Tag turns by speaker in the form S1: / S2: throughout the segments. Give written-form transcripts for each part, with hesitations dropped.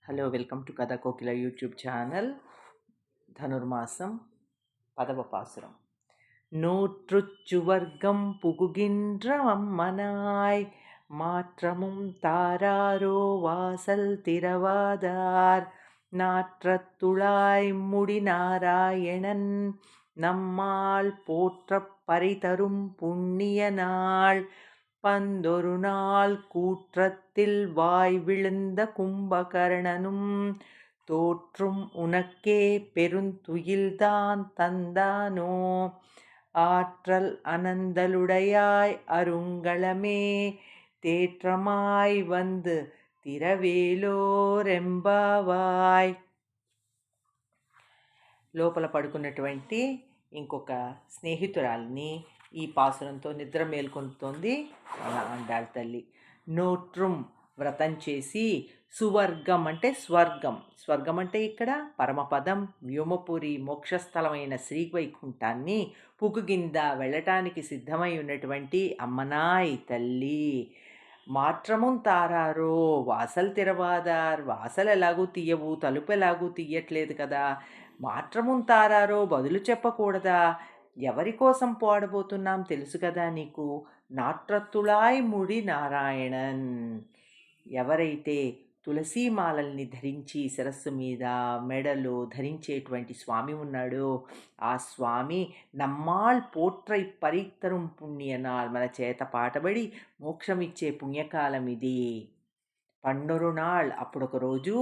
S1: Hello, welcome to కథ కోకిల YouTube channel. ధనుర్మాసం 10వ పాసురం. நூற்றுச்சுவர்க்கம் புகுகின்ற அம்மனாய் மாற்றமும் தாராரோ வாசல் திறவாதார் நாற்றத்துழாய் முடிநாராயணன் நம்மால் போற்றப் பரிதரும் புண்ணிய நாள் பந்தொரு நாள் கூற்றத்தில் வாய் விழுந்த கும்பகர்ணனும் தோற்றும் உனக்கே பெருந்துயில்தான் தந்தானோ ஆற்றல் அனந்தலுடையாய் அருங்களமே தேற்றமாய் வந்து తిరవేలోరెంబావాయ్. లోపల పడుకున్నటువంటి ఇంకొక స్నేహితురాల్ని ఈ పాసురంతో నిద్ర మేల్కొంటోంది మన ఆండాళ్ తల్లి. నోట్రుం వ్రతం చేసి, సువర్గం అంటే స్వర్గం, స్వర్గం అంటే ఇక్కడ పరమపదం, వ్యోమపురి మోక్షస్థలమైన శ్రీవైకుంఠాన్ని పుకుగింద వెళ్ళటానికి సిద్ధమై ఉన్నటువంటి అమ్మనాయ్ తల్లి. మాత్రమున్ తారారో వాసలు తెరవాదార్, వాసలు ఎలాగూ తీయవు, తలుపు ఎలాగూ తీయట్లేదు కదా, మాత్రమున్ తారారో బదులు చెప్పకూడదా, ఎవరి కోసం పాడబోతున్నాం తెలుసు కదా నీకు. నాట్రత్తుళాయ్ ముడి నారాయణన్, ఎవరైతే తులసీమాలల్ని ధరించి శిరస్సు మీద మెడలో ధరించేటువంటి స్వామి ఉన్నాడో ఆ స్వామి నమ్మాళ్ పోట్రై పరితరం పుణ్యనాల్, మన చేత పాటబడి మోక్షమిచ్చే పుణ్యకాలం ఇది. పన్నొరునాళ్, అప్పుడొక రోజు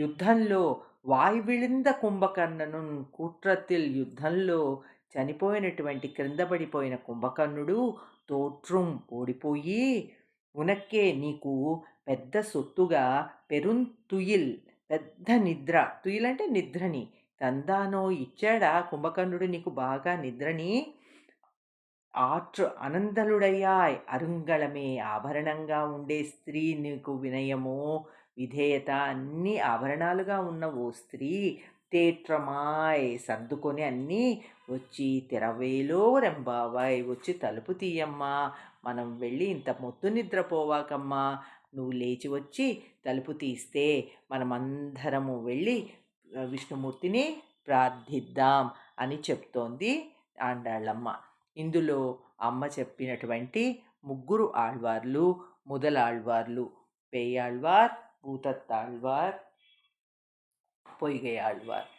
S1: యుద్ధంలో వాయువిళింద కుంభకర్ణను, కూట్రతిల్ యుద్ధంలో చనిపోయినటువంటి క్రిందపడిపోయిన కుంభకర్ణుడు తోట్రుం ఓడిపోయి, ఉనక్కే నీకు పెద్ద సొత్తుగా పెరుంతుయిల్ పెద్ద నిద్ర, తుయిల్ అంటే నిద్రని, తందానో ఇచ్చాడా కుంభకర్ణుడు నీకు బాగా నిద్రని. ఆట్రు అనందలుడయ్యాయ్ అరుంగళమే, ఆభరణంగా ఉండే స్త్రీ నీకు వినయము విధేయత అన్నీ ఆభరణాలుగా ఉన్న ఓ స్త్రీ తేట్రమాయ్ సర్దుకొని అన్నీ వచ్చి తెరవేలో రెంబావాయ్, వచ్చి తలుపు తీయమ్మా, మనం వెళ్ళి ఇంత మొత్తు నిద్రపోవాకమ్మా, నువ్వు లేచి వచ్చి తలుపు తీస్తే మనమందరము వెళ్ళి విష్ణుమూర్తిని ప్రార్థిద్దాం అని చెప్తోంది ఆండాళ్ళమ్మ. ఇందులో అమ్మ చెప్పినటువంటి ముగ్గురు ఆళ్వార్లు, முதலாழ்வார்లు పేయాళ్వార్, భూతత్తాళ్వార్, పొయ్గై ఆళ్వార్.